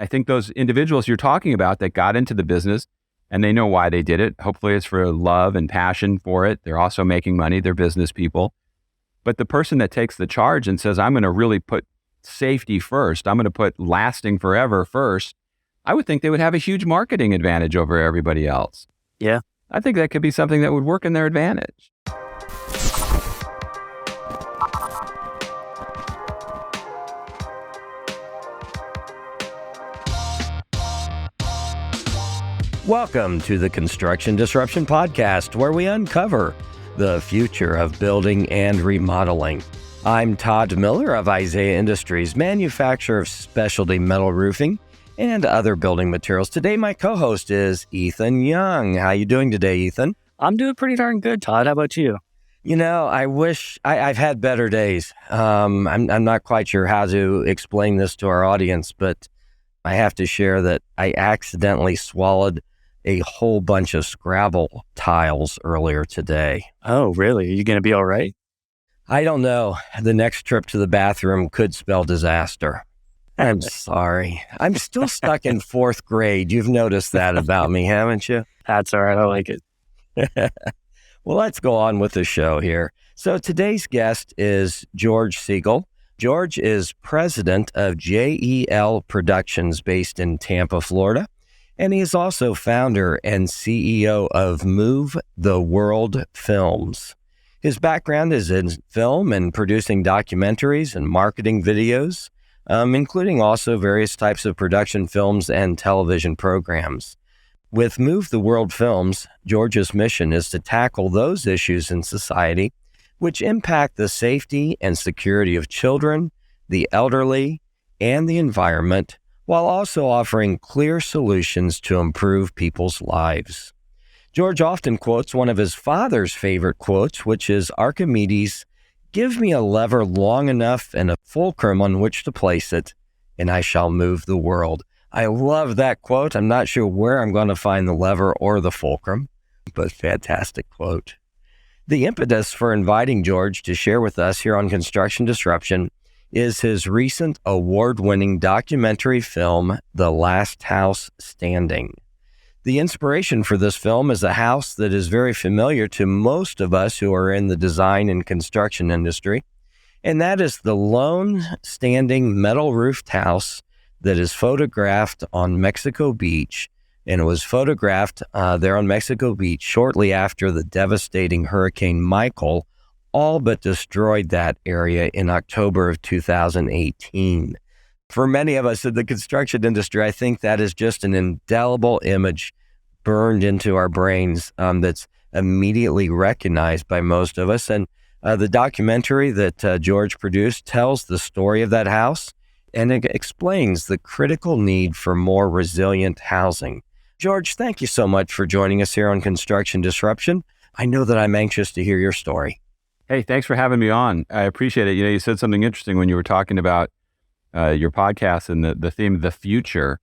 I think those individuals you're talking about that got into the business and they know why they did it. Hopefully it's for love and passion for it. They're also making money. They're business people. But the person that takes the charge and says, I'm going to really put safety first, I'm going to put lasting forever first, I would think they would have a huge marketing advantage over everybody else. Yeah. I think that could be something that would work in their advantage. Welcome to the Construction Disruption Podcast, where we uncover the future of building and remodeling. I'm Todd Miller of Isaiah Industries, manufacturer of specialty metal roofing and other building materials. Today, my co-host is Ethan Young. How you doing today, Ethan? I'm doing pretty darn good, Todd. How about you? You know, I wish I've had better days. I'm not quite sure how to explain this to our audience, but I have to share that I accidentally swallowed a whole bunch of Scrabble tiles earlier today. Oh, really? Are you going to be all right? I don't know. The next trip to the bathroom could spell disaster. I'm sorry. I'm still stuck in fourth grade. You've noticed that about me, haven't you? That's all right. I like it. Well, let's go on with the show here. So today's guest is George Siegal. George is president of JEL Productions based in Tampa, Florida. And he is also founder and CEO of Move the World Films. His background is in film and producing documentaries and marketing videos, including also various types of production films and television programs. With Move the World Films, George's mission is to tackle those issues in society which impact the safety and security of children, the elderly, and the environment, while also offering clear solutions to improve people's lives. George often quotes one of his father's favorite quotes, which is Archimedes, "Give me a lever long enough and a fulcrum on which to place it, and I shall move the world." I love that quote. I'm not sure where I'm going to find the lever or the fulcrum, but fantastic quote. The impetus for inviting George to share with us here on Construction Disruption is his recent award-winning documentary film, The Last House Standing. The inspiration for this film is a house that is very familiar to most of us who are in the design and construction industry, and that is the lone standing metal roofed house that is photographed on Mexico Beach, and it was photographed there on Mexico Beach shortly after the devastating Hurricane Michael all but destroyed that area in October of 2018. For many of us in the construction industry, I think that is just an indelible image burned into our brains that's immediately recognized by most of us. And the documentary that George produced tells the story of that house, and it explains the critical need for more resilient housing. George, thank you so much for joining us here on Construction Disruption. I know that I'm anxious to hear your story. Hey, thanks for having me on. I appreciate it. You know, you said something interesting when you were talking about your podcast and the theme of the future.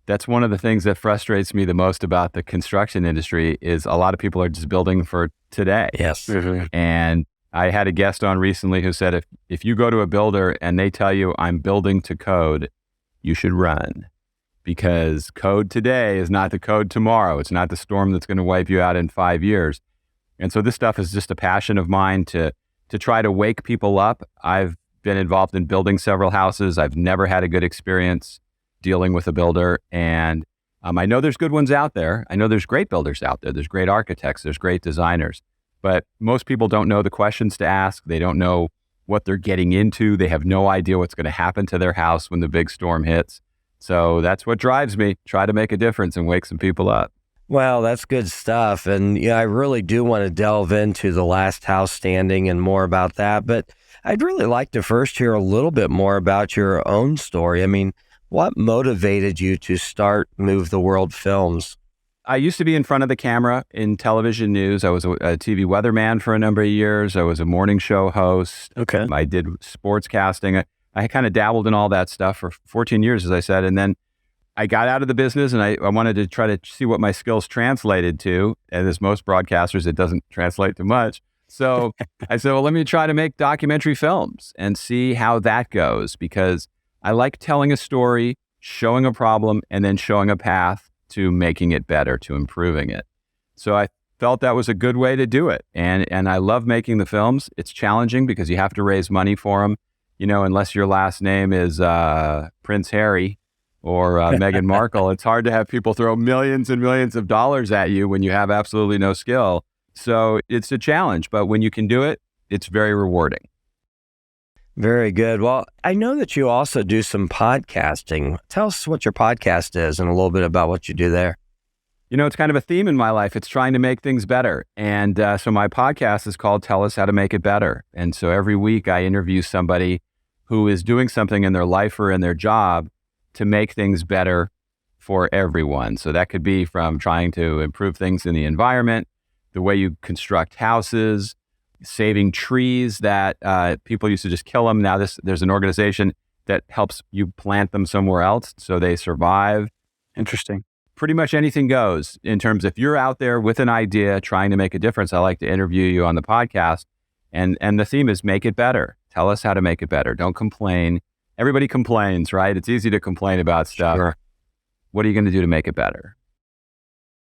That's one of the things that frustrates me the most about the construction industry is a lot of people are just building for today. Yes. Mm-hmm. And I had a guest on recently who said, if you go to a builder and they tell you I'm building to code, you should run. Because code today is not the code tomorrow. It's not the storm that's going to wipe you out in 5 years. And so this stuff is just a passion of mine to try to wake people up. I've been involved in building several houses. I've never had a good experience dealing with a builder. And I know there's good ones out there. I know there's great builders out there. There's great architects. There's great designers. But most people don't know the questions to ask. They don't know what they're getting into. They have no idea what's going to happen to their house when the big storm hits. So that's what drives me. Try to make a difference and wake some people up. Well, that's good stuff. And yeah, I really do want to delve into The Last House Standing and more about that. But I'd really like to first hear a little bit more about your own story. I mean, what motivated you to start Move the World Films? I used to be in front of the camera in television news. I was a TV weatherman for a number of years. I was a morning show host. Okay. I did sports casting. I kind of dabbled in all that stuff for 14 years, as I said. And then I got out of the business and I wanted to try to see what my skills translated to. And as most broadcasters, it doesn't translate to much. So I said, well, let me try to make documentary films and see how that goes, because I like telling a story, showing a problem, and then showing a path to making it better, to improving it. So I felt that was a good way to do it. And I love making the films. It's challenging because you have to raise money for them. Unless your last name is Prince Harry or Meghan Markle, it's hard to have people throw millions and millions of dollars at you when you have absolutely no skill. So it's a challenge, but when you can do it, it's very rewarding. Very good. Well, I know that you also do some podcasting. Tell us what your podcast is and a little bit about what you do there. It's kind of a theme in my life. It's trying to make things better. And so my podcast is called Tell Us How to Make It Better. And so every week I interview somebody who is doing something in their life or in their job to make things better for everyone. So that could be from trying to improve things in the environment, the way you construct houses, saving trees that people used to just kill them. Now there's an organization that helps you plant them somewhere else so they survive. Interesting. Pretty much anything goes in terms if you're out there with an idea trying to make a difference. I like to interview you on the podcast. And the theme is make it better. Tell us how to make it better. Don't complain. Everybody complains, right? It's easy to complain about stuff. Sure. What are you going to do to make it better?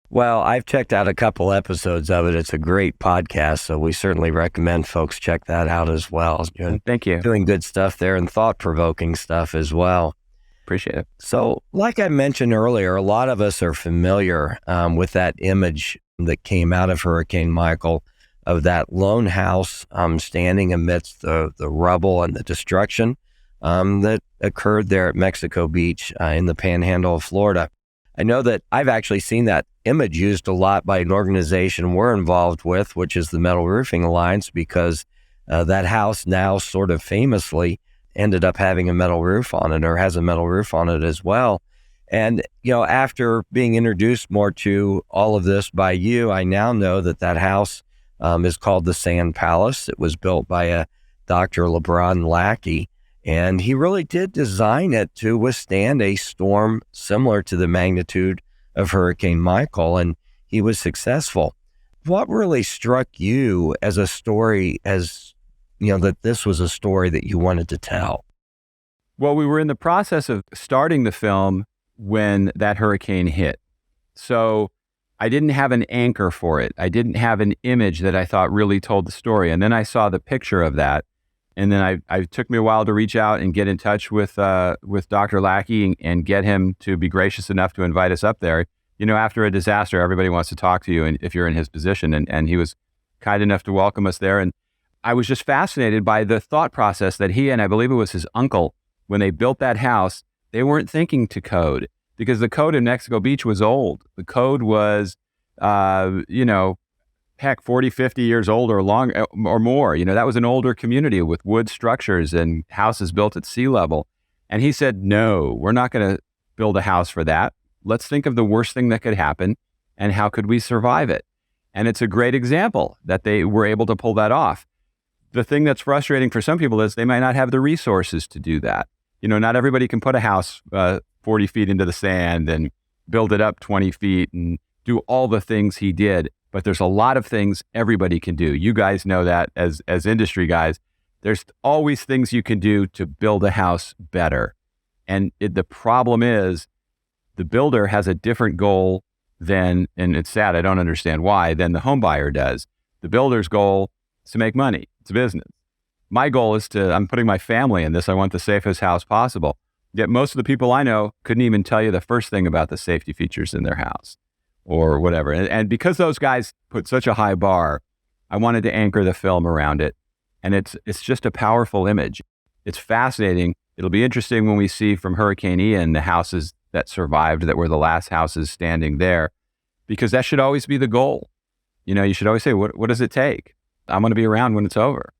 Well, I've checked out a couple episodes of it. It's a great podcast, so we certainly recommend folks check that out as well. Thank you. Doing good stuff there and thought-provoking stuff as well. Appreciate it. So, like I mentioned earlier, a lot of us are familiar with that image that came out of Hurricane Michael of that lone house standing amidst the rubble and the destruction that occurred there at Mexico Beach in the panhandle of Florida. I know that I've actually seen that image used a lot by an organization we're involved with, which is the Metal Roofing Alliance, because that house now sort of famously ended up having a metal roof on it, or has a metal roof on it as well. And, after being introduced more to all of this by you, I now know that house is called the Sand Palace. It was built by a Dr. LeBron Lackey, and he really did design it to withstand a storm similar to the magnitude of Hurricane Michael, and he was successful. What really struck you as a story, that this was a story that you wanted to tell? Well, we were in the process of starting the film when that hurricane hit. So I didn't have an anchor for it. I didn't have an image that I thought really told the story. And then I saw the picture of that. And then I took me a while to reach out and get in touch with Dr. Lackey and get him to be gracious enough to invite us up there. After a disaster, everybody wants to talk to you, and if you're in his position. And he was kind enough to welcome us there. And I was just fascinated by the thought process that he and I believe it was his uncle, when they built that house, they weren't thinking to code, because the code in Mexico Beach was old. The code was, 40, 50 years old or more. That was an older community with wood structures and houses built at sea level. And he said, no, we're not going to build a house for that. Let's think of the worst thing that could happen and how could we survive it? And it's a great example that they were able to pull that off. The thing that's frustrating for some people is they might not have the resources to do that. Not everybody can put a house 40 feet into the sand and build it up 20 feet and do all the things he did. But there's a lot of things everybody can do. You guys know that as industry guys. There's always things you can do to build a house better. And the problem is the builder has a different goal than, and it's sad, I don't understand why, than the home buyer does. The builder's goal is to make money. It's a business. My goal is I'm putting my family in this. I want the safest house possible. Yet most of the people I know couldn't even tell you the first thing about the safety features in their house or whatever. And because those guys put such a high bar, I wanted to anchor the film around it. And it's just a powerful image. It's fascinating. It'll be interesting when we see from Hurricane Ian the houses that survived, that were the last houses standing there, because that should always be the goal. You should always say, what does it take? I'm going to be around when it's over.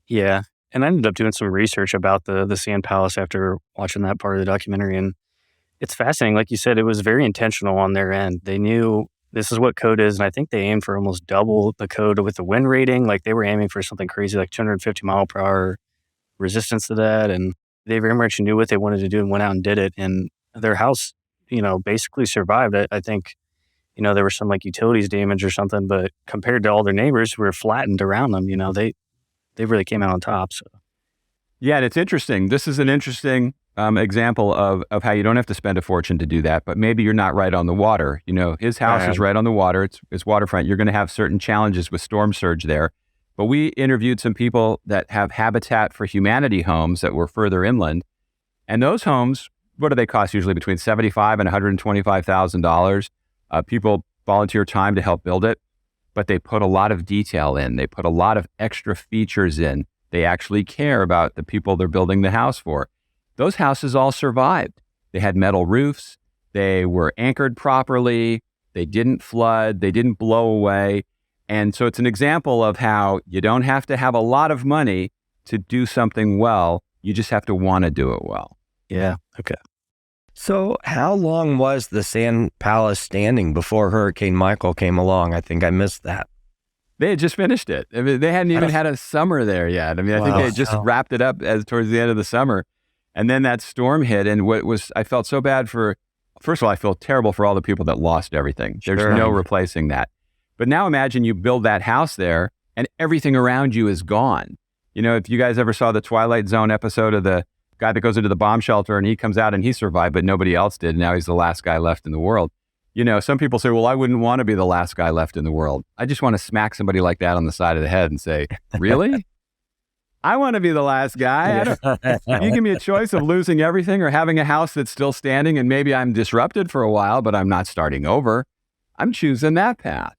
Yeah. And I ended up doing some research about the Sand Palace after watching that part of the documentary. And it's fascinating. Like you said, it was very intentional on their end. They knew this is what code is. And I think they aimed for almost double the code with the wind rating. Like they were aiming for something crazy, like 250 mile per hour resistance to that. And they very much knew what they wanted to do and went out and did it. And their house, basically survived. I think, there was some like utilities damage or something, but compared to all their neighbors who were flattened around them, they really came out on top. So, yeah, and it's interesting. This is an interesting example of how you don't have to spend a fortune to do that, but maybe you're not right on the water. His house is right on the water. It's waterfront. You're going to have certain challenges with storm surge there. But we interviewed some people that have Habitat for Humanity homes that were further inland. And those homes, what do they cost? Usually between $75,000 and $125,000. People volunteer time to help build it, but they put a lot of detail in. They put a lot of extra features in. They actually care about the people they're building the house for. Those houses all survived. They had metal roofs. They were anchored properly. They didn't flood. They didn't blow away. And so it's an example of how you don't have to have a lot of money to do something well. You just have to want to do it well. Yeah. Okay. So how long was the Sand Palace standing before Hurricane Michael came along? I think I missed that. They had just finished it. I mean, they hadn't even had a summer there yet. I mean, I think they had just wrapped it up towards the end of the summer. And then that storm hit, and I felt so bad first of all, I feel terrible for all the people that lost everything. There's no replacing that. But now imagine you build that house there and everything around you is gone. If you guys ever saw the Twilight Zone episode of the guy that goes into the bomb shelter and he comes out and he survived, but nobody else did. Now he's the last guy left in the world. Some people say, well, I wouldn't want to be the last guy left in the world. I just want to smack somebody like that on the side of the head and say, really? I want to be the last guy. You give me a choice of losing everything or having a house that's still standing and maybe I'm disrupted for a while, but I'm not starting over. I'm choosing that path.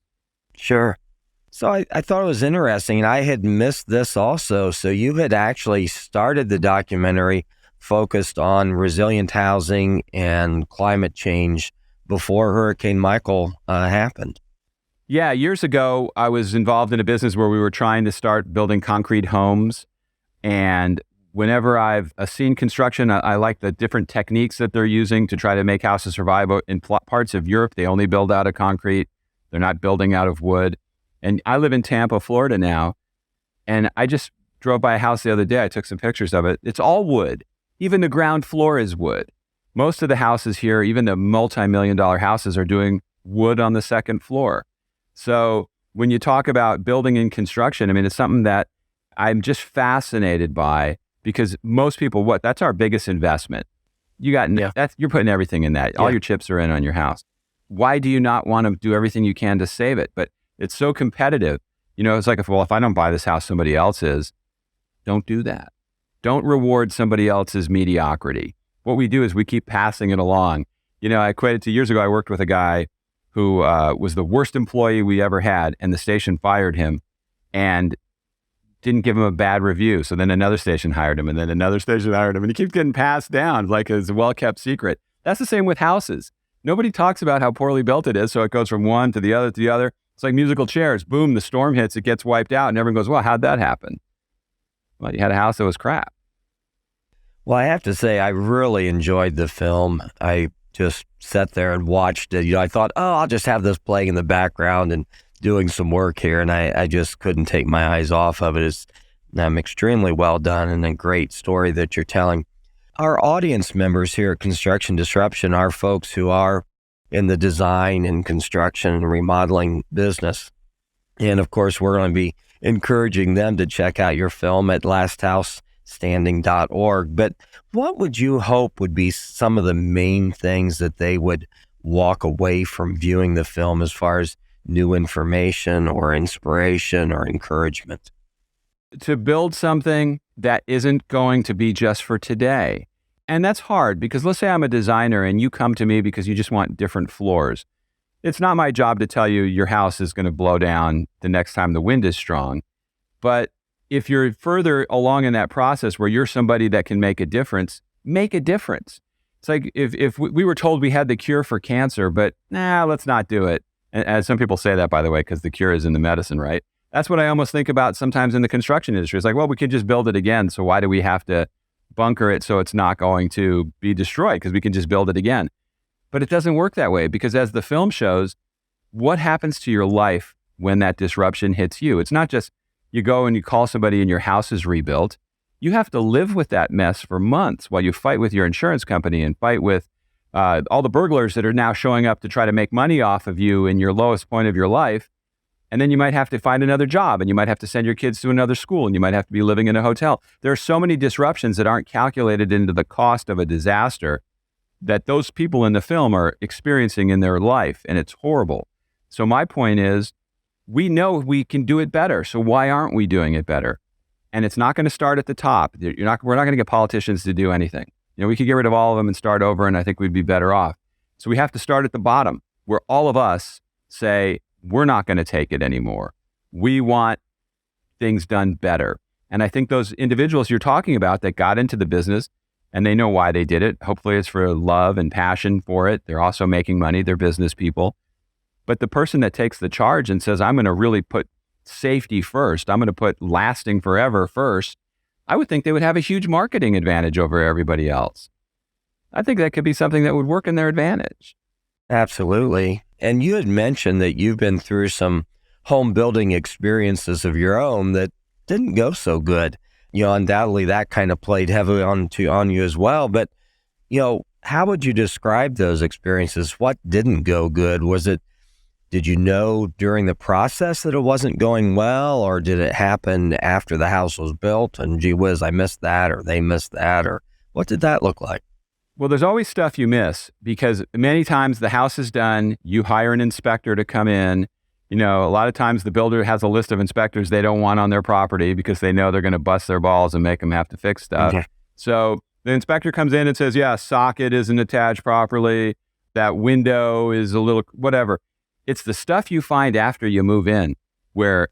Sure. So I thought it was interesting. I had missed this also. So you had actually started the documentary focused on resilient housing and climate change before Hurricane Michael happened. Yeah, years ago, I was involved in a business where we were trying to start building concrete homes. And whenever I've seen construction, I like the different techniques that they're using to try to make houses survive. In parts of Europe, they only build out of concrete. They're not building out of wood. And I live in Tampa, Florida now. And I just drove by a house the other day. I took some pictures of it. It's all wood. Even the ground floor is wood. Most of the houses here, even the multi-million-dollar houses, are doing wood on the second floor. So when you talk about building and construction, I mean, it's something that I'm just fascinated by because most people, that's our biggest investment. You're putting everything in that. All your chips are in on your house. Why do you not want to do everything you can to save it? But it's so competitive. It's like, if I don't buy this house, somebody else is. Don't do that. Don't reward somebody else's mediocrity. What we do is we keep passing it along. I equated to years ago, I worked with a guy who was the worst employee we ever had, and the station fired him and didn't give him a bad review. So then another station hired him, and then another station hired him, and he keeps getting passed down like it's a well-kept secret. That's the same with houses. Nobody talks about how poorly built it is, so it goes from one to the other to the other. It's like musical chairs. Boom, the storm hits, it gets wiped out, and everyone goes, well, how'd that happen? Well, you had a house that was crap. Well, I have to say, I really enjoyed the film. I just sat there and watched it. I thought, I'll just have this playing in the background and doing some work here, and I just couldn't take my eyes off of it. It's extremely well done and a great story that you're telling. Our audience members here at Construction Disruption are folks who are in the design and construction and remodeling business. And of course, we're going to be encouraging them to check out your film at lasthousestanding.org. But what would you hope would be some of the main things that they would walk away from viewing the film as far as new information or inspiration or encouragement? To build something that isn't going to be just for today. And that's hard because let's say I'm a designer and you come to me because you just want different floors. It's not my job to tell you your house is going to blow down the next time the wind is strong. But if you're further along in that process where you're somebody that can make a difference, make a difference. It's like if we were told we had the cure for cancer, but let's not do it. And as some people say that, by the way, because the cure is in the medicine, right? That's what I almost think about sometimes in the construction industry. It's like, well, we could just build it again. So why do we have to bunker it so it's not going to be destroyed? Because we can just build it again. But it doesn't work that way because as the film shows, what happens to your life when that disruption hits you? It's not just you go and you call somebody and your house is rebuilt. You have to live with that mess for months while you fight with your insurance company and fight with all the burglars that are now showing up to try to make money off of you in your lowest point of your life. And then you might have to find another job, and you might have to send your kids to another school, and you might have to be living in a hotel. There are so many disruptions that aren't calculated into the cost of a disaster that those people in the film are experiencing in their life, and it's horrible. So my point is, we know we can do it better, so why aren't we doing it better? And it's not going to start at the top. We're not going to get politicians to do anything. We could get rid of all of them and start over, and I think we'd be better off. So we have to start at the bottom, where all of us say, we're not going to take it anymore. We want things done better. And I think those individuals you're talking about that got into the business and they know why they did it. Hopefully it's for love and passion for it. They're also making money. They're business people. But the person that takes the charge and says, I'm going to really put safety first, I'm going to put lasting forever first, I would think they would have a huge marketing advantage over everybody else. I think that could be something that would work in their advantage. Absolutely. And you had mentioned that you've been through some home building experiences of your own that didn't go so good. Undoubtedly that kind of played heavily on you as well. But, how would you describe those experiences? What didn't go good? Did you know during the process that it wasn't going well, or did it happen after the house was built and gee whiz, I missed that, or they missed that, or what did that look like? Well, there's always stuff you miss because many times the house is done, you hire an inspector to come in. A lot of times the builder has a list of inspectors they don't want on their property because they know they're going to bust their balls and make them have to fix stuff. Okay. So the inspector comes in and says, yeah, socket isn't attached properly. That window is a little whatever. It's the stuff you find after you move in where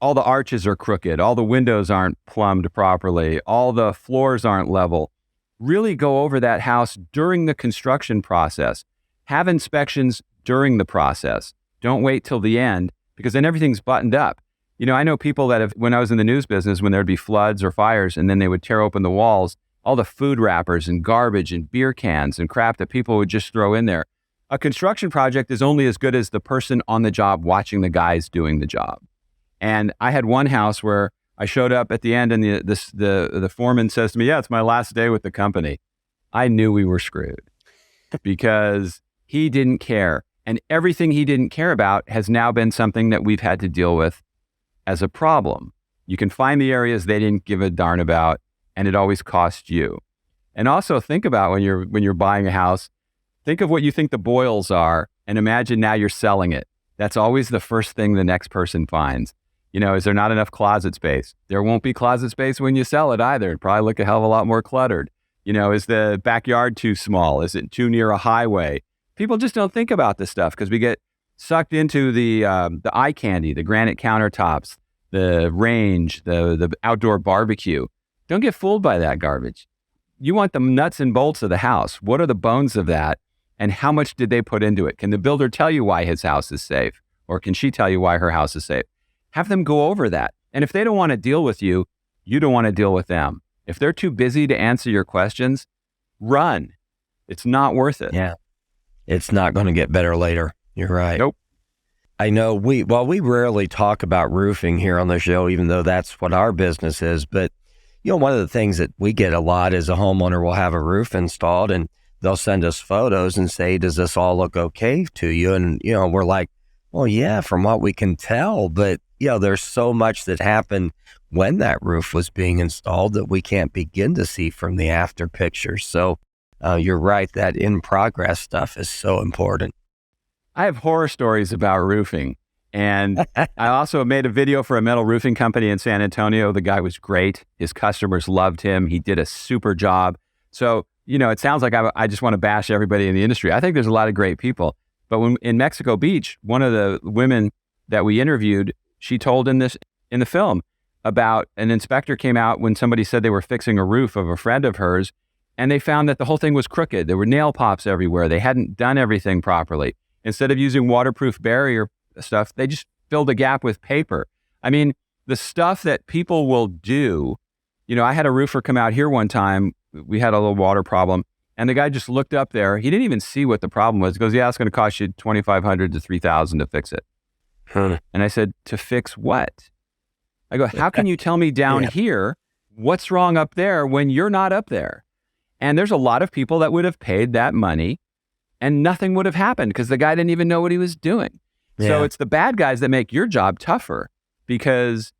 all the arches are crooked, all the windows aren't plumbed properly, all the floors aren't level. Really go over that house during the construction process. Have inspections during the process. Don't wait till the end because then everything's buttoned up. I know people that when I was in the news business, when there'd be floods or fires and then they would tear open the walls, all the food wrappers and garbage and beer cans and crap that people would just throw in there. A construction project is only as good as the person on the job watching the guys doing the job. And I had one house where I showed up at the end and the foreman says to me, yeah, it's my last day with the company. I knew we were screwed because he didn't care. And everything he didn't care about has now been something that we've had to deal with as a problem. You can find the areas they didn't give a darn about, and it always costs you. And also think about when you're buying a house, think of what you think the boils are and imagine now you're selling it. That's always the first thing the next person finds. Is there not enough closet space? There won't be closet space when you sell it either. It'd probably look a hell of a lot more cluttered. Is the backyard too small? Is it too near a highway? People just don't think about this stuff because we get sucked into the eye candy, the granite countertops, the range, the outdoor barbecue. Don't get fooled by that garbage. You want the nuts and bolts of the house. What are the bones of that? And how much did they put into it? Can the builder tell you why his house is safe? Or can she tell you why her house is safe? Have them go over that. And if they don't want to deal with you, you don't want to deal with them. If they're too busy to answer your questions, run. It's not worth it. Yeah. It's not going to get better later. You're right. Nope. I know we rarely talk about roofing here on the show, even though that's what our business is. But, one of the things that we get a lot is a homeowner will have a roof installed and they'll send us photos and say, does this all look okay to you? And, we're like, well, yeah, from what we can tell. But, there's so much that happened when that roof was being installed that we can't begin to see from the after pictures. So you're right, that in progress stuff is so important. I have horror stories about roofing. And I also made a video for a metal roofing company in San Antonio. The guy was great. His customers loved him. He did a super job. So, it sounds like I just want to bash everybody in the industry. I think there's a lot of great people. But when in Mexico Beach, one of the women that we interviewed, she told in the film about an inspector came out when somebody said they were fixing a roof of a friend of hers, and they found that the whole thing was crooked. There were nail pops everywhere. They hadn't done everything properly. Instead of using waterproof barrier stuff, they just filled a gap with paper. I mean, the stuff that people will do, I had a roofer come out here one time. We had a little water problem, and the guy just looked up there. He didn't even see what the problem was. He goes, yeah, it's going to cost you $2,500 to $3,000 to fix it. And I said, to fix what? I go, how can you tell me down here what's wrong up there when you're not up there? And there's a lot of people that would have paid that money and nothing would have happened because the guy didn't even know what he was doing. So Yeah. it's the bad guys that make your job tougher because,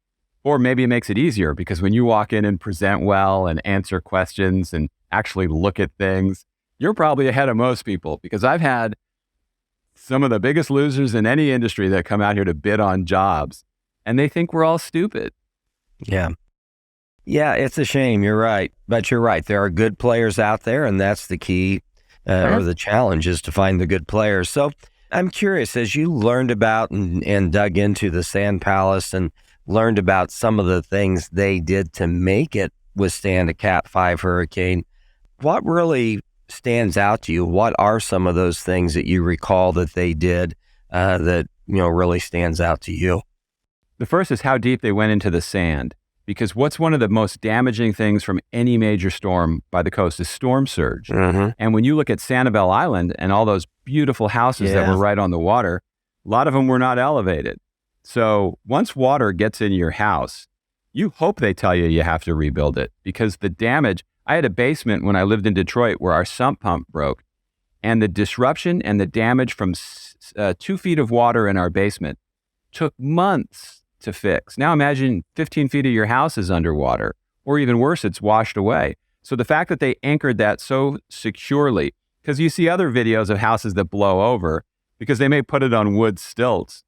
or maybe it makes it easier because when you walk in and present well and answer questions and actually look at things, you're probably ahead of most people because I've had some of the biggest losers in any industry that come out here to bid on jobs and they think we're all stupid. Yeah. Yeah, it's a shame. You're right. But you're right. There are good players out there, and that's the key or the challenge is to find the good players. So I'm curious, as you learned about and dug into the Sand Palace and learned about some of the things they did to make it withstand a Cat 5 hurricane, what really stands out to you? What are some of those things that you recall that they did that really stands out to you? The first is how deep they went into the sand. Because what's one of the most damaging things from any major storm by the coast is storm surge. Mm-hmm. And when you look at Sanibel Island and all those beautiful houses that were right on the water, a lot of them were not elevated. So once water gets in your house, you hope they tell you you have to rebuild it because the damage, I had a basement when I lived in Detroit where our sump pump broke and the disruption and the damage from 2 feet of water in our basement took months to fix. Now imagine 15 feet of your house is underwater, or even worse, it's washed away. So the fact that they anchored that so securely, because you see other videos of houses that blow over because they may put it on wood stilts.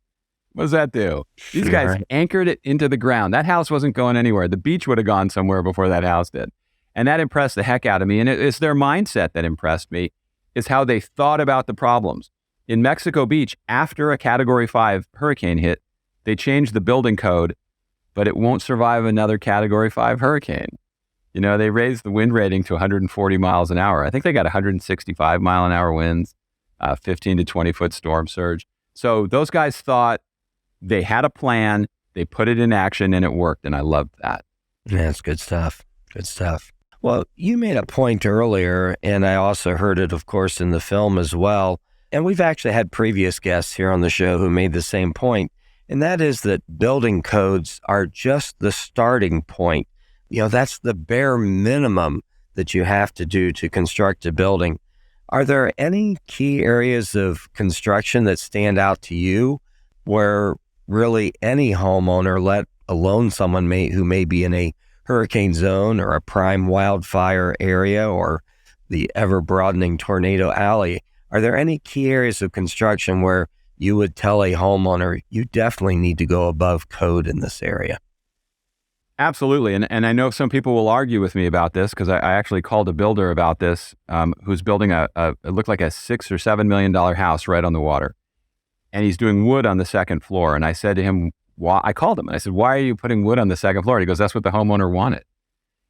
What does that do? These guys anchored it into the ground. That house wasn't going anywhere. The beach would have gone somewhere before that house did. And that impressed the heck out of me. And it's their mindset that impressed me, is how they thought about the problems. In Mexico Beach, after a Category 5 hurricane hit, they changed the building code, but it won't survive another Category 5 hurricane. They raised the wind rating to 140 miles an hour. I think they got 165 mile an hour winds, 15 to 20 foot storm surge. So those guys thought they had a plan, they put it in action, and it worked. And I loved that. Yeah, it's good stuff. Good stuff. Well, you made a point earlier, and I also heard it, of course, in the film as well. And we've actually had previous guests here on the show who made the same point. And that is that building codes are just the starting point. That's the bare minimum that you have to do to construct a building. Are there any key areas of construction that stand out to you where really any homeowner, let alone someone who may be in a hurricane zone or a prime wildfire area or the ever-broadening tornado alley, are there any key areas of construction where you would tell a homeowner, you definitely need to go above code in this area? Absolutely. And I know some people will argue with me about this because I actually called a builder about this who's building it looked like a $6 or $7 million house right on the water. And he's doing wood on the second floor. And I said to him, I called him and I said, why are you putting wood on the second floor? And he goes, that's what the homeowner wanted.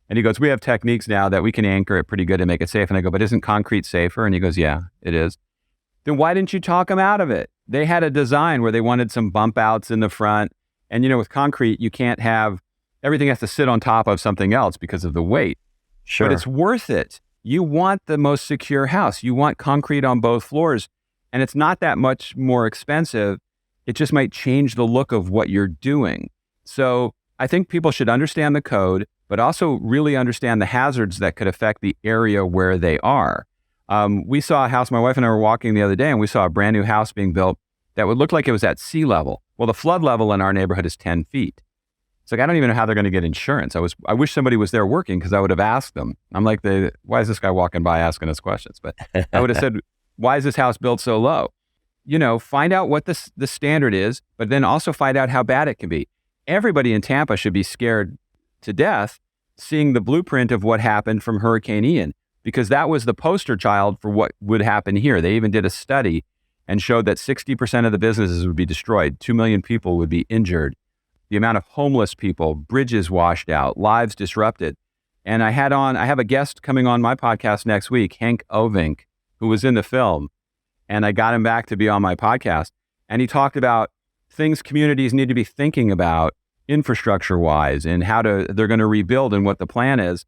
And he goes, we have techniques now that we can anchor it pretty good and make it safe. And I go, but isn't concrete safer? And he goes, yeah, it is. Then why didn't you talk them out of it? They had a design where they wanted some bump outs in the front. And, with concrete, you can't have, everything has to sit on top of something else because of the weight. Sure. But it's worth it. You want the most secure house. You want concrete on both floors. And it's not that much more expensive. It just might change the look of what you're doing. So I think people should understand the code, but also really understand the hazards that could affect the area where they are. We saw a house, my wife and I were walking the other day, and we saw a brand new house being built that would look like it was at sea level. Well, the flood level in our neighborhood is 10 feet. It's like, I don't even know how they're going to get insurance. I wish somebody was there working because I would have asked them. I'm like, why is this guy walking by asking us questions? But I would have said, why is this house built so low? Find out what the standard is, but then also find out how bad it can be. Everybody in Tampa should be scared to death seeing the blueprint of what happened from Hurricane Ian, because that was the poster child for what would happen here. They even did a study and showed that 60% of the businesses would be destroyed. 2 million people would be injured. The amount of homeless people, bridges washed out, lives disrupted. And I have a guest coming on my podcast next week, Hank Ovink, who was in the film. And I got him back to be on my podcast. And he talked about things communities need to be thinking about infrastructure-wise and how they're going to rebuild and what the plan is.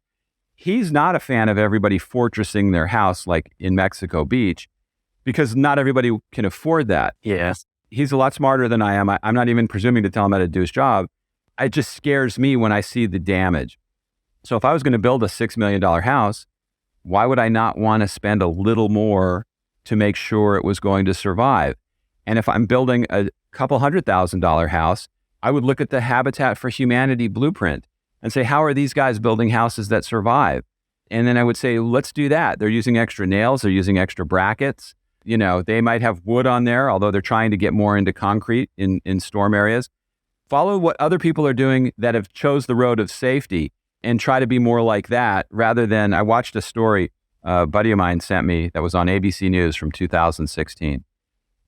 He's not a fan of everybody fortressing their house like in Mexico Beach because not everybody can afford that. Yeah. He's a lot smarter than I am. I'm not even presuming to tell him how to do his job. It just scares me when I see the damage. So if I was going to build a $6 million house, why would I not want to spend a little more to make sure it was going to survive? And if I'm building a couple $100,000 house, I would look at the Habitat for Humanity blueprint and say, how are these guys building houses that survive? And then I would say, let's do that. They're using extra nails. They're using extra brackets. They might have wood on there, although they're trying to get more into concrete in storm areas. Follow what other people are doing that have chose the road of safety and try to be more like that rather than, I watched a story a buddy of mine sent me that was on ABC News from 2016.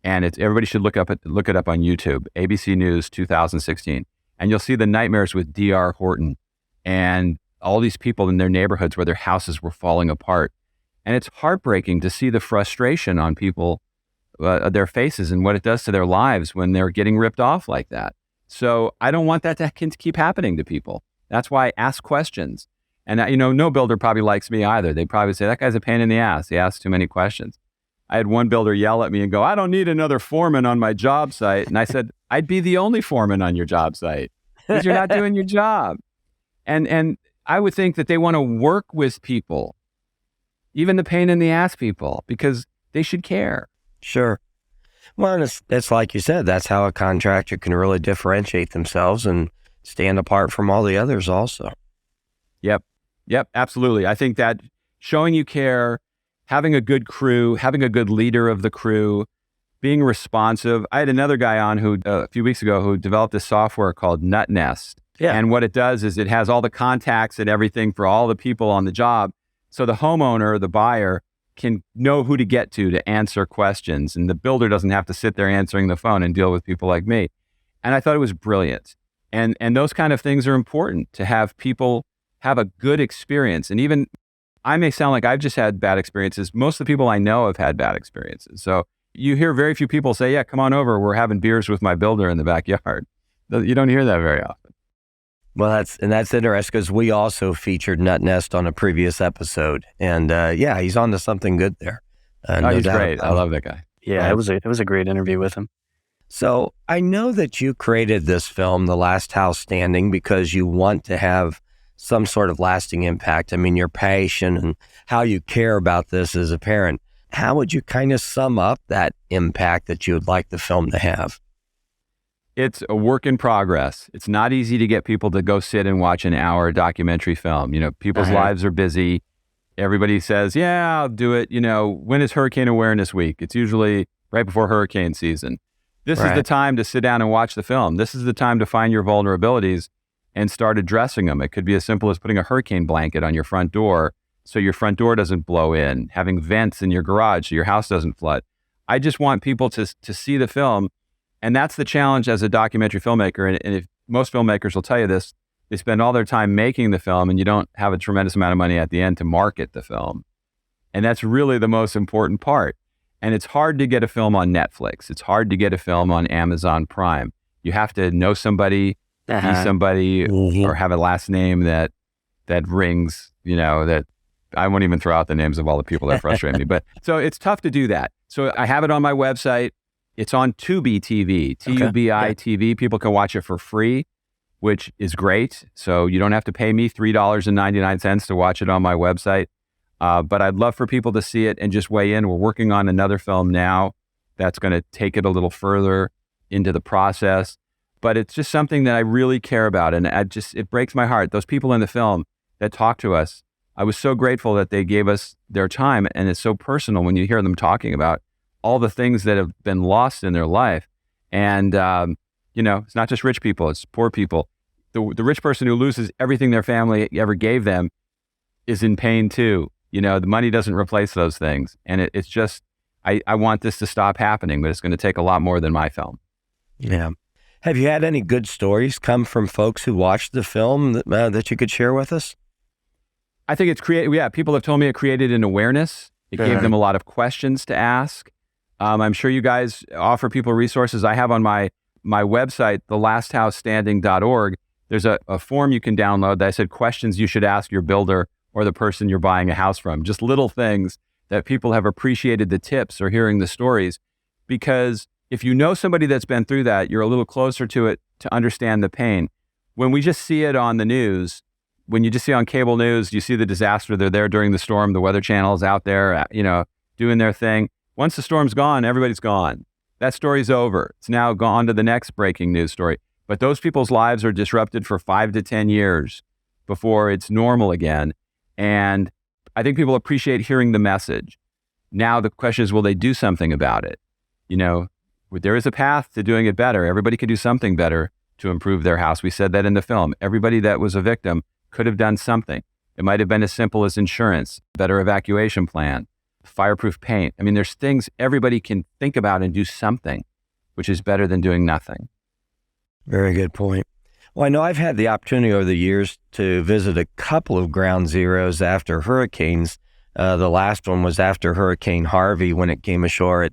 And everybody should look it up on YouTube, ABC News 2016. And you'll see the nightmares with D.R. Horton and all these people in their neighborhoods where their houses were falling apart. And it's heartbreaking to see the frustration on people, their faces, and what it does to their lives when they're getting ripped off like that. So I don't want that to keep happening to people. That's why I ask questions. And no builder probably likes me either. They probably say, that guy's a pain in the ass. He asks too many questions. I had one builder yell at me and go, I don't need another foreman on my job site. And I said, I'd be the only foreman on your job site because you're not doing your job. And I would think that they want to work with people, even the pain in the ass people, because they should care. Sure. Well, it's like you said, that's how a contractor can really differentiate themselves and stand apart from all the others also. Yep, absolutely. I think that showing you care, having a good crew, having a good leader of the crew, being responsive. I had another guy on who a few weeks ago who developed a software called Nut Nest. Yeah. And what it does is it has all the contacts and everything for all the people on the job. So the homeowner, the buyer, can know who to get to answer questions. And the builder doesn't have to sit there answering the phone and deal with people like me. And I thought it was brilliant. And those kind of things are important, to have people have a good experience. And even, I may sound like I've just had bad experiences. Most of the people I know have had bad experiences. So you hear very few people say, yeah, come on over. We're having beers with my builder in the backyard. You don't hear that very often. Well, that's interesting because we also featured Nut Nest on a previous episode. And he's on to something good there. He's great. I love that guy. Yeah, it was a great interview with him. So I know that you created this film, The Last House Standing, because you want to have some sort of lasting impact. I mean, your passion and how you care about this is apparent. How would you kind of sum up that impact that you would like the film to have? It's a work in progress. It's not easy to get people to go sit and watch an hour documentary film. People's lives are busy. Everybody says, yeah, I'll do it. When is Hurricane Awareness Week? It's usually right before hurricane season. This is the time to sit down and watch the film. This is the time to find your vulnerabilities and start addressing them. It could be as simple as putting a hurricane blanket on your front door so your front door doesn't blow in, having vents in your garage so your house doesn't flood. I just want people to see the film. And that's the challenge as a documentary filmmaker. And if most filmmakers will tell you this, they spend all their time making the film and you don't have a tremendous amount of money at the end to market the film. And that's really the most important part. And it's hard to get a film on Netflix. It's hard to get a film on Amazon Prime. You have to know somebody, be somebody, or have a last name that rings, that I won't even throw out the names of all the people that frustrate me. But so it's tough to do that. So I have it on my website. It's on Tubi TV, Tubi TV. People can watch it for free, which is great. So you don't have to pay me $3.99 to watch it on my website. But I'd love for people to see it and just weigh in. We're working on another film now that's going to take it a little further into the process. But it's just something that I really care about. And it breaks my heart. Those people in the film that talk to us, I was so grateful that they gave us their time. And it's so personal when you hear them talking about all the things that have been lost in their life. And, it's not just rich people, it's poor people. The rich person who loses everything their family ever gave them is in pain too. The money doesn't replace those things. And it's just, I want this to stop happening, but it's going to take a lot more than my film. Yeah. Have you had any good stories come from folks who watched the film that you could share with us? I think it's people have told me it created an awareness. It gave them a lot of questions to ask. I'm sure you guys offer people resources. I have on my website, thelasthousestanding.org, there's a form you can download that I said questions you should ask your builder or the person you're buying a house from. Just little things that people have appreciated the tips or hearing the stories. Because if you know somebody that's been through that, you're a little closer to it to understand the pain. When we just see it on the news, when you just see on cable news, you see the disaster, they're there during the storm, the Weather Channel is out there, doing their thing. Once the storm's gone, everybody's gone. That story's over. It's now gone to the next breaking news story. But those people's lives are disrupted for 5 to 10 years before it's normal again. And I think people appreciate hearing the message. Now the question is, will they do something about it? There is a path to doing it better. Everybody could do something better to improve their house. We said that in the film. Everybody that was a victim could have done something. It might have been as simple as insurance, better evacuation plan, fireproof paint. I mean, there's things everybody can think about and do something, which is better than doing nothing. Very good point. Well, I know I've had the opportunity over the years to visit a couple of ground zeros after hurricanes. The last one was after Hurricane Harvey when it came ashore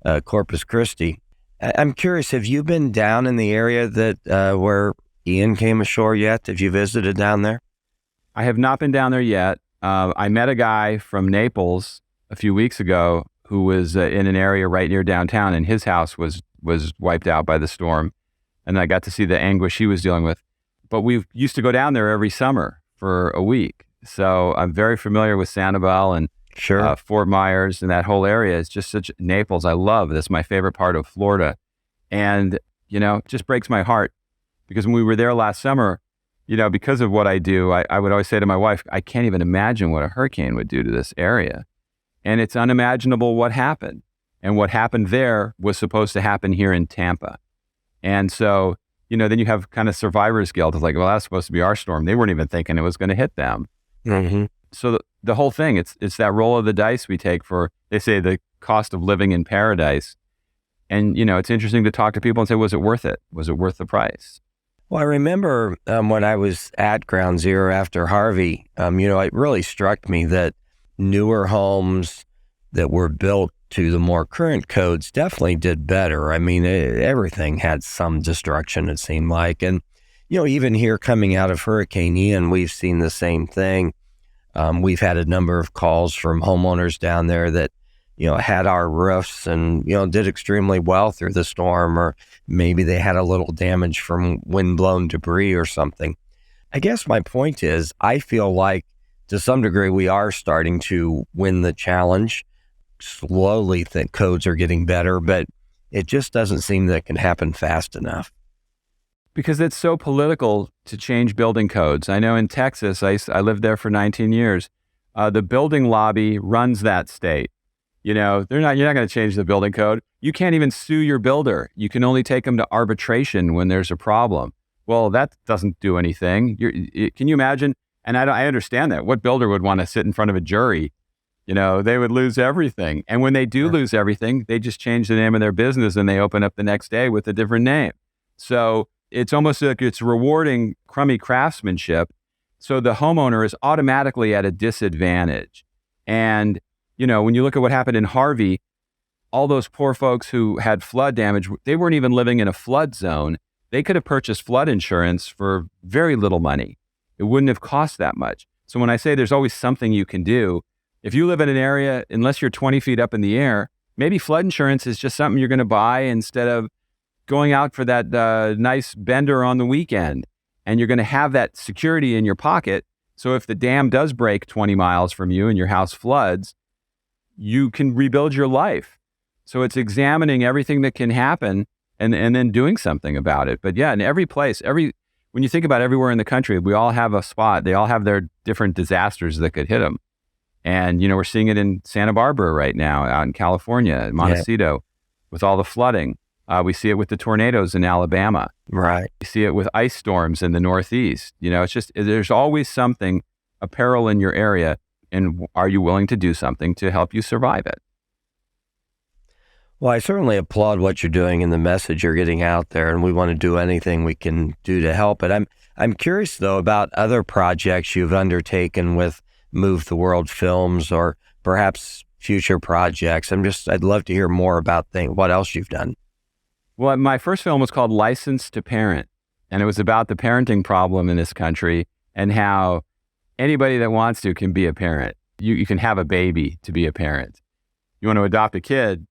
at Corpus Christi. I'm curious, have you been down in the area that where Ian came ashore yet? Have you visited down there? I have not been down there yet. I met a guy from Naples a few weeks ago who was in an area right near downtown, and his house was wiped out by the storm. And I got to see the anguish he was dealing with. But we used to go down there every summer for a week. So I'm very familiar with Sanibel and Sure. Fort Myers and that whole area. It's just such Naples. I love this. My favorite part of Florida. And, it just breaks my heart because when we were there last summer, because of what I do, I would always say to my wife, I can't even imagine what a hurricane would do to this area. And it's unimaginable what happened. And what happened there was supposed to happen here in Tampa. And so, then you have kind of survivor's guilt of like, well, that's supposed to be our storm. They weren't even thinking it was going to hit them. Mm-hmm. So the whole thing, it's that roll of the dice we take for, they say, the cost of living in paradise. And, it's interesting to talk to people and say, was it worth it? Was it worth the price? Well, I remember when I was at Ground Zero after Harvey, it really struck me that newer homes that were built to the more current codes definitely did better. I mean, everything had some destruction, it seemed like. And, even here coming out of Hurricane Ian, we've seen the same thing. We've had a number of calls from homeowners down there that, had our roofs and, did extremely well through the storm, or maybe they had a little damage from windblown debris or something. I guess my point is, I feel like to some degree we are starting to win the challenge. Slowly, the codes are getting better, but it just doesn't seem that it can happen fast enough. Because it's so political to change building codes. I know in Texas, I lived there for 19 years. The building lobby runs that state. You're not going to change the building code. You can't even sue your builder. You can only take them to arbitration when there's a problem. Well, that doesn't do anything. Can you imagine? And I understand that. What builder would want to sit in front of a jury? They would lose everything. And when they do lose everything, they just change the name of their business and they open up the next day with a different name. So it's almost like it's rewarding crummy craftsmanship. So the homeowner is automatically at a disadvantage. And, when you look at what happened in Harvey, all those poor folks who had flood damage, they weren't even living in a flood zone. They could have purchased flood insurance for very little money. It wouldn't have cost that much. So when I say there's always something you can do, if you live in an area, unless you're 20 feet up in the air, maybe flood insurance is just something you're going to buy instead of going out for that nice bender on the weekend. And you're going to have that security in your pocket. So if the dam does break 20 miles from you and your house floods, you can rebuild your life. So it's examining everything that can happen and then doing something about it. But yeah, in every place, when you think about everywhere in the country, we all have a spot. They all have their different disasters that could hit them. And, we're seeing it in Santa Barbara right now, out in California, Montecito, with all the flooding. We see it with the tornadoes in Alabama. Right. We see it with ice storms in the Northeast. It's just, there's always something, a peril in your area. And are you willing to do something to help you survive it? Well, I certainly applaud what you're doing and the message you're getting out there, and we want to do anything we can do to help it. I'm curious, though, about other projects you've undertaken with Move the World Films, or perhaps future projects. I'd love to hear more about what else you've done. Well, my first film was called License to Parent, and it was about the parenting problem in this country and how anybody that wants to can be a parent. You can have a baby to be a parent. You want to adopt a kid,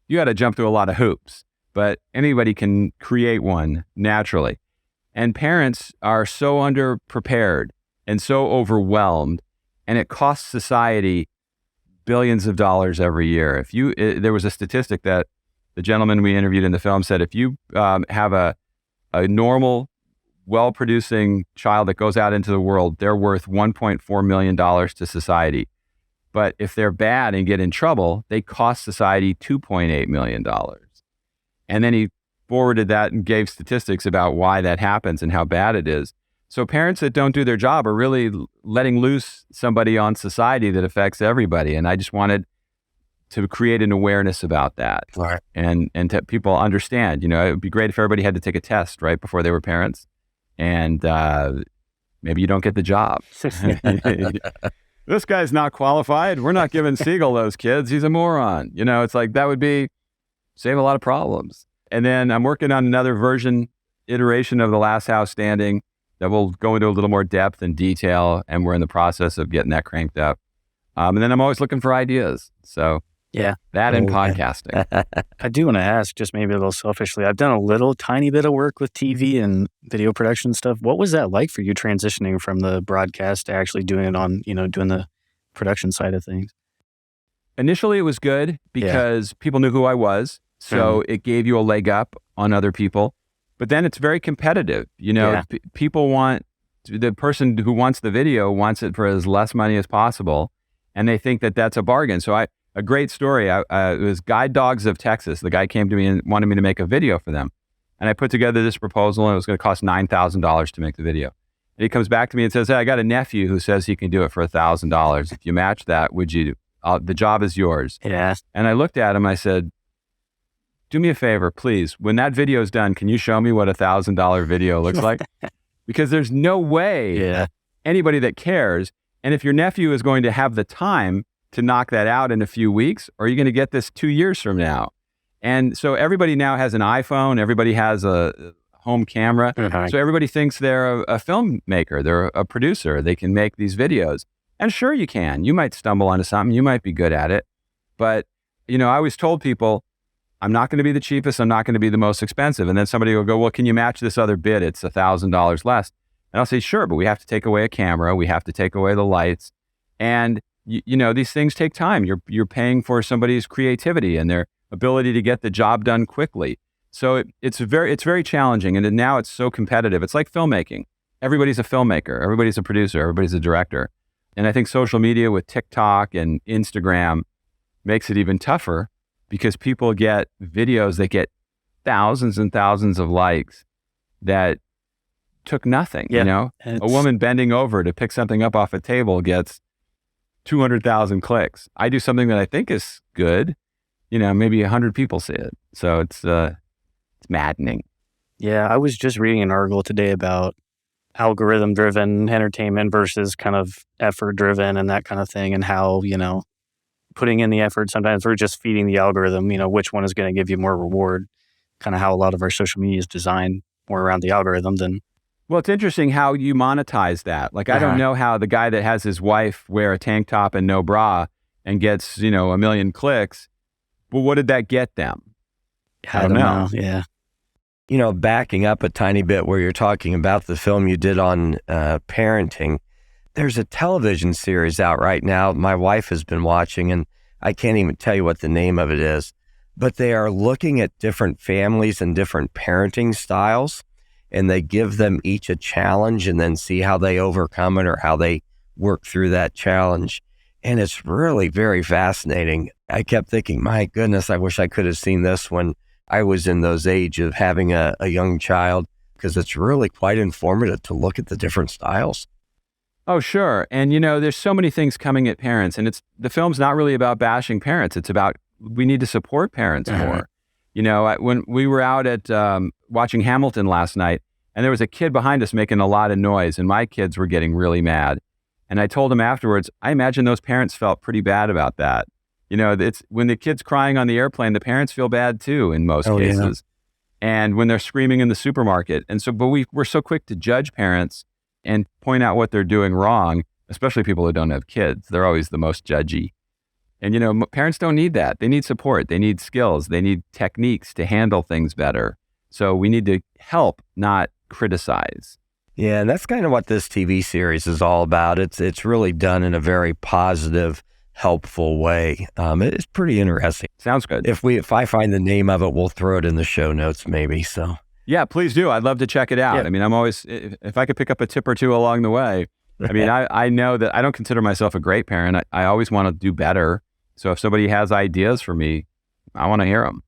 you got to jump through a lot of hoops, but anybody can create one naturally. And parents are so underprepared and so overwhelmed, and it costs society billions of dollars every year. There was a statistic that the gentleman we interviewed in the film said, if you have a normal, well-producing child that goes out into the world, they're worth $1.4 million to society. But if they're bad and get in trouble, they cost society $2.8 million. And then he forwarded that and gave statistics about why that happens and how bad it is. So parents that don't do their job are really letting loose somebody on society that affects everybody. And I just wanted to create an awareness about that. Right. And to people understand, it would be great if everybody had to take a test right before they were parents. And maybe you don't get the job. This guy's not qualified. We're not giving Siegal those kids. He's a moron. It's like that would save a lot of problems. And then I'm working on another iteration of The Last House Standing that will go into a little more depth and detail. And we're in the process of getting that cranked up. And then I'm always looking for ideas. So yeah, that and podcasting. I do want to ask, just maybe a little selfishly, I've done a little tiny bit of work with TV and video production stuff. What was that like for you transitioning from the broadcast to actually doing it on, doing the production side of things? Initially, it was good because people knew who I was. So it gave you a leg up on other people. But then it's very competitive. People want, the person who wants the video wants it for as less money as possible. And they think that that's a bargain. So a great story, it was Guide Dogs of Texas. The guy came to me and wanted me to make a video for them. And I put together this proposal and it was going to cost $9,000 to make the video. And he comes back to me and says, hey, I got a nephew who says he can do it for $1,000. If you match that, would you? The job is yours. Yeah. And I looked at him, I said, do me a favor, please. When that video is done, can you show me what $1,000 video looks like? Because there's no way anybody that cares. And if your nephew is going to have the time to knock that out in a few weeks, or are you going to get this 2 years from now? And so everybody now has an iPhone. Everybody has a home camera. So everybody thinks they're a filmmaker. They're a producer. They can make these videos. And sure, you can. You might stumble onto something. You might be good at it. But, I always told people, I'm not going to be the cheapest. I'm not going to be the most expensive. And then somebody will go, well, can you match this other bid? It's $1,000 less. And I'll say, sure, but we have to take away a camera. We have to take away the lights. And, these things take time. You're paying for somebody's creativity and their ability to get the job done quickly. So it's very challenging. And now it's so competitive. It's like filmmaking. Everybody's a filmmaker. Everybody's a producer. Everybody's a director. And I think social media with TikTok and Instagram makes it even tougher because people get videos that get thousands and thousands of likes that took nothing. A woman bending over to pick something up off a table gets 200,000 clicks. I do something that I think is good, maybe 100 people see it. So it's maddening. Yeah, I was just reading an article today about algorithm-driven entertainment versus kind of effort-driven and that kind of thing, and how, putting in the effort, sometimes we're just feeding the algorithm, which one is going to give you more reward, kind of how a lot of our social media is designed more around the algorithm than... Well, it's interesting how you monetize that. Like, I don't know how the guy that has his wife wear a tank top and no bra and gets, 1 million clicks, but what did that get them? I don't know. Yeah. Backing up a tiny bit where you're talking about the film you did on parenting, there's a television series out right now my wife has been watching, and I can't even tell you what the name of it is, but they are looking at different families and different parenting styles, and they give them each a challenge and then see how they overcome it or how they work through that challenge. And it's really very fascinating. I kept thinking, my goodness, I wish I could have seen this when I was in those age of having a young child, because it's really quite informative to look at the different styles. Oh, sure. And, there's so many things coming at parents, and the film's not really about bashing parents. It's about, we need to support parents more. When we were out at watching Hamilton last night, and there was a kid behind us making a lot of noise, and my kids were getting really mad. And I told him afterwards, I imagine those parents felt pretty bad about that. It's when the kid's crying on the airplane, the parents feel bad too in most cases. Yeah. And when they're screaming in the supermarket. And so, but we're so quick to judge parents and point out what they're doing wrong, especially people who don't have kids. They're always the most judgy. And, parents don't need that. They need support. They need skills. They need techniques to handle things better. So we need to help, not criticize. Yeah, and that's kind of what this TV series is all about. It's really done in a very positive, helpful way. It's pretty interesting. Sounds good. If I find the name of it, we'll throw it in the show notes maybe. So Yeah, please do. I'd love to check it out. Yeah. I mean, I'm always, if I could pick up a tip or two along the way. I mean, I know that I don't consider myself a great parent. I always want to do better. So if somebody has ideas for me, I want to hear them.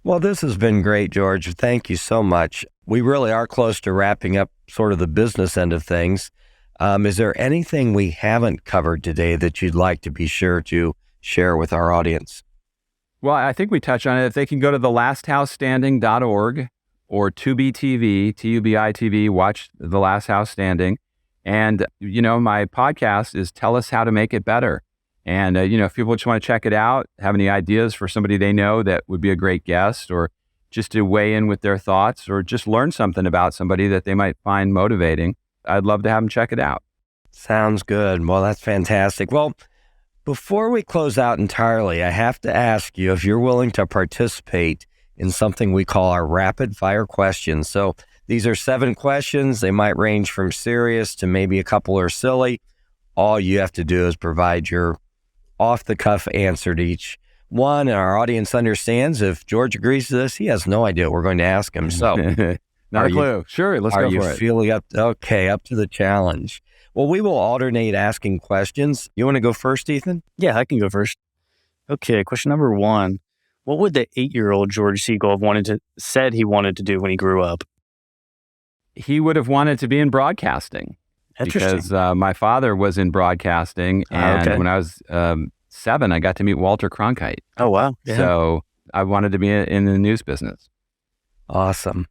Well, this has been great, George. Thank you so much. We really are close to wrapping up sort of the business end of things. Is there anything we haven't covered today that you'd like to be sure to share with our audience? Well, I think we touched on it. If they can go to thelasthousestanding.org or Tubi TV, Tubi TV, watch The Last House Standing. And, my podcast is Tell Us How to Make It Better. And, if people just want to check it out, have any ideas for somebody they know that would be a great guest, or just to weigh in with their thoughts, or just learn something about somebody that they might find motivating, I'd love to have them check it out. Sounds good. Well, that's fantastic. Well, before we close out entirely, I have to ask you if you're willing to participate in something we call our rapid fire questions. So these are 7 questions. They might range from serious to maybe a couple are silly. All you have to do is provide your off-the-cuff answer to each one, and our audience understands. If George agrees to this, he has no idea what we're going to ask him. So, Not a clue. Sure, let's go for it. Are you feeling up to the challenge? Well, we will alternate asking questions. You want to go first, Ethan? Yeah, I can go first. Okay, question number 1. What would the 8-year-old George Siegal have said he wanted to do when he grew up? He would have wanted to be in broadcasting. Interesting. Because my father was in broadcasting, and when I was 7, I got to meet Walter Cronkite. Oh, wow. Yeah. So I wanted to be in the news business. Awesome.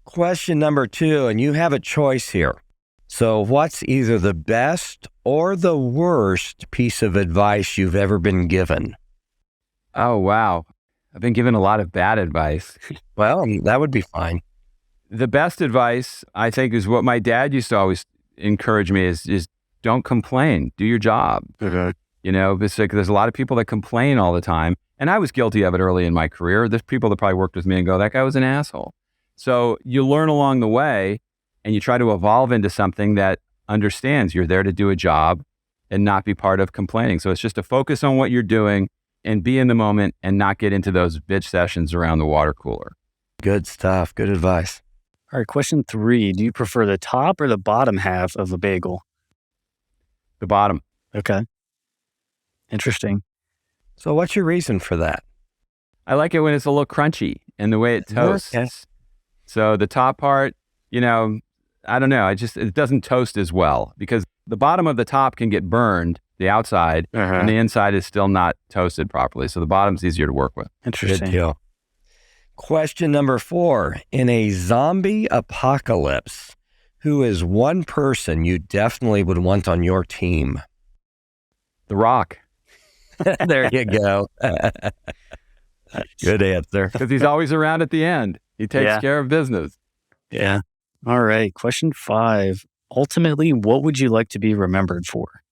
Question number 2, and you have a choice here. So what's either the best or the worst piece of advice you've ever been given? Oh, wow. I've been given a lot of bad advice. Well, that would be fine. The best advice, I think, is what my dad used to always encourage me is don't complain, do your job. It's like there's a lot of people that complain all the time. And I was guilty of it early in my career. There's people that probably worked with me and go, that guy was an asshole. So you learn along the way and you try to evolve into something that understands you're there to do a job and not be part of complaining. So it's just to focus on what you're doing and be in the moment and not get into those bitch sessions around the water cooler. Good stuff. Good advice. All right, question 3. Do you prefer the top or the bottom half of a bagel? The bottom. Okay. Interesting. So what's your reason for that? I like it when it's a little crunchy and the way it toasts. Okay. So the top part, I don't know. It doesn't toast as well because the bottom of the top can get burned, the outside, and the inside is still not toasted properly. So the bottom's easier to work with. Interesting. Good deal. Question number 4. In a zombie apocalypse, who is one person you definitely would want on your team? The Rock. There you go. Good answer. Because he's always around at the end. He takes care of business. Yeah. All right. Question 5. Ultimately, what would you like to be remembered for?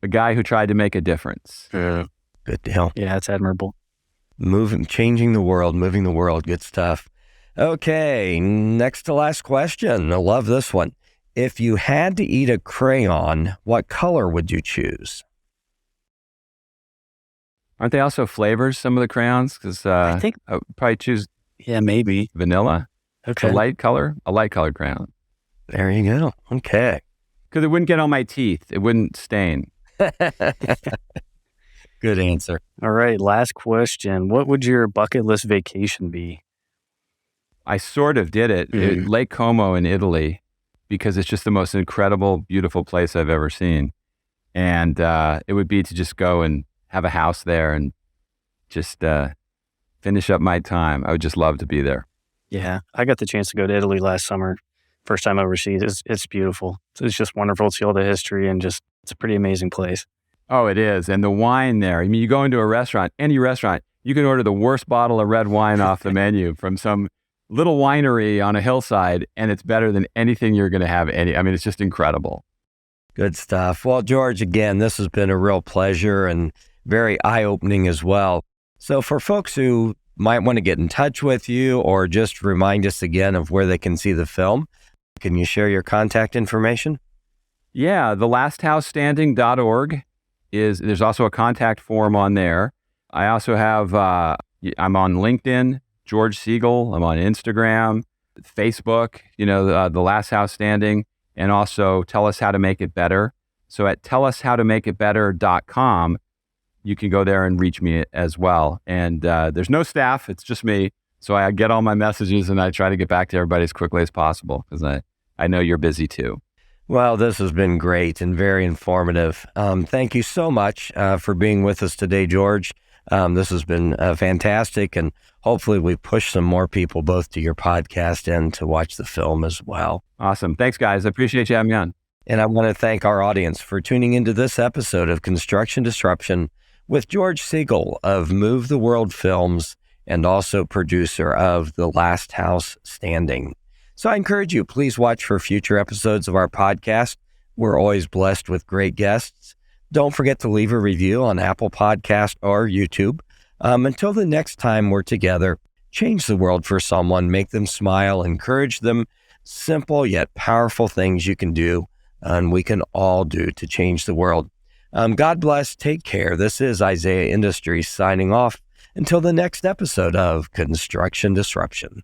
The guy who tried to make a difference. Good deal. Yeah, it's admirable. Changing the world, moving the world. Good stuff. Okay, next to last question. I love this one. If you had to eat a crayon, what color would you choose? Aren't they also flavors, some of the crayons? Because I think I would probably choose maybe. vanilla. Okay. A light colored crayon. There you go. Okay. Because it wouldn't get on my teeth. It wouldn't stain. Good answer. All right, last question. What would your bucket list vacation be? I sort of did it. Lake Como in Italy, because it's just the most incredible, beautiful place I've ever seen. And it would be to just go and have a house there and just finish up my time. I would just love to be there. Yeah, I got the chance to go to Italy last summer. First time overseas. It's beautiful. It's just wonderful to see all the history and just, it's a pretty amazing place. Oh, it is. And the wine there. I mean, you go into a restaurant, any restaurant, you can order the worst bottle of red wine off the menu from some little winery on a hillside, and it's better than anything you're going to have. It's just incredible. Good stuff. Well, George, again, this has been a real pleasure and very eye-opening as well. So for folks who might want to get in touch with you or just remind us again of where they can see the film, can you share your contact information? Yeah, thelasthousestanding.org. is there's also a contact form on there. I also have, I'm on LinkedIn, George Siegal. I'm on Instagram, Facebook, the Last House Standing, and also Tell Us How to Make It Better. So at tellashowtomakeitbetter.com, you can go there and reach me as well. And there's no staff, it's just me. So I get all my messages and I try to get back to everybody as quickly as possible because I know you're busy too. Well, this has been great and very informative. Thank you so much for being with us today, George. This has been fantastic, and hopefully we push some more people both to your podcast and to watch the film as well. Awesome. Thanks, guys. I appreciate you having me on. And I want to thank our audience for tuning into this episode of Construction Disruption with George Siegal of Move the World Films and also producer of The Last House Standing. So I encourage you, please watch for future episodes of our podcast. We're always blessed with great guests. Don't forget to leave a review on Apple Podcast or YouTube. Until the next time we're together, change the world for someone, make them smile, encourage them. Simple yet powerful things you can do, and we can all do to change the world. God bless. Take care. This is Isaiah Industries signing off until the next episode of Construction Disruption.